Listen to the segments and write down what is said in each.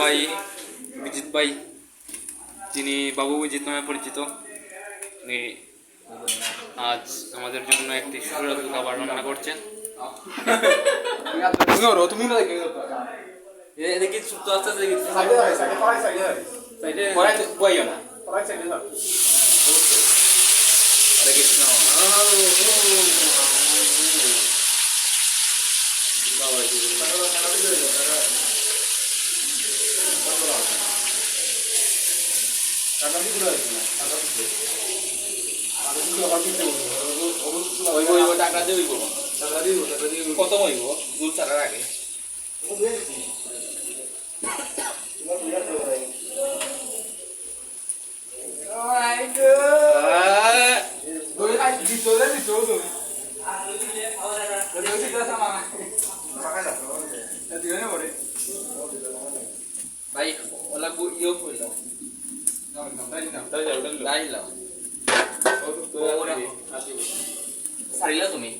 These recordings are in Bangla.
ভাই বিজিত ভাই, যিনি বাবু বিজিত নামে পরিচিত, উনি আজ আমাদের জন্য একটি সুস্বাদু খাবার রান্না করছেন। তুমি না দেখি সুপ্ত আস্তে আস্তে সাইডে বইও না। সাইডে হরে কৃষ্ণ। টাকা দিয়ে কত হইব দুধ ছাড়ার আগে? ভাই ওলা ইয়ে করলো সারিলা তুমি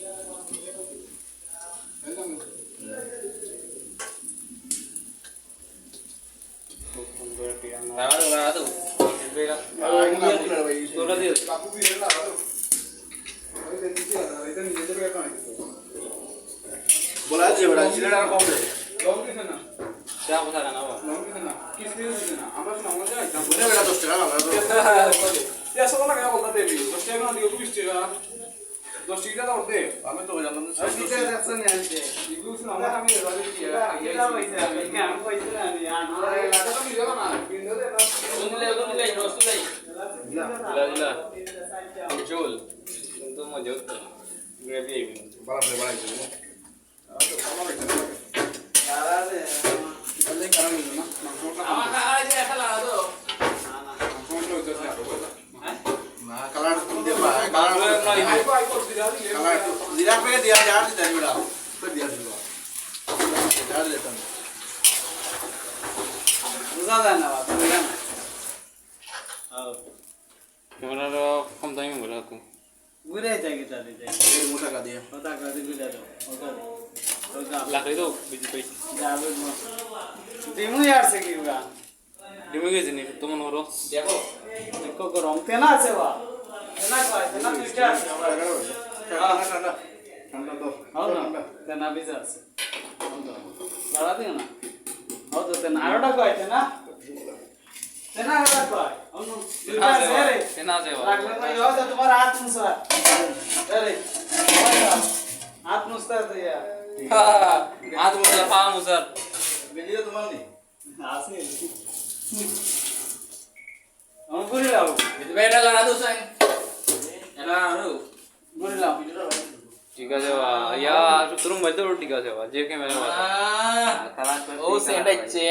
बोला जे बड़ा चिल्ला कम दे क्या কথা জানা বা আমরা তো আমাদের একদম বলে বেলা 10 টাকা আমরা তো ya solo la que va a contar de mí 10 টাকা না দিও 20 টাকা 10 টাকা দাও দে আমি তো জানতাম না 20 টাকা রাখছ না আনতে ইগুলো শুন আমরা আমি রাজি দিই এটা পয়সা আমি পয়সা না আমি আর লাগা তো দিও না কিনে দে উনলে রসু যাই দিলা চল তো মজা হতো গ্রেভি আইবি बड़ा बड़ा है यार दे বলে কারণ নিল না আমার আজ একা লাগা তো ফোন লো তো হ্যাঁ না কালার তুমি দে ভাই কালার আই কো কালার জিরা पे दिया यार दे बेटा तो दिया दिया यार देता हूं বুঝা যায় না বাবা তুমি জানা ক্যামেরাটা কম দামি বলে তো ঘুরে যাই কি তাহলে যাই ये मोटा का दिया ওটা কাজে ঘুরে দাও ওটা লাখে তো বিজি পাই যাবে দিমু यार से কি গা ডিমে গেছে নি তো মনে করো দেখো দেখো গরম তেনা আছে বা তেনা কয় তেনা দুইটা আছে ঠান্ডা ঠান্ডা ঠান্ডা তো হও না তেনা বিজা আছে লাড়া দিও না হও তো তেনা আরোটা কয় তেনা তেনা আরোটা কয় অনু দুইটা আছে রে কেনা আছে বা লাগলে তো ইও তো তোমার হাত মুসা আরে হাত মুসতা তো यार হাত মুসা পা মুসা ভিডিও তোমার নেই আছে আমি ঘুরে যাও বেটা লাগা তো সাইন এলা আরো ঘুরে যাও ঠিক আছে বা ইয়া তোর মোবাইল তো ঠিক আছে বা যে ক্যামেরা বা ও সেন্ড আছে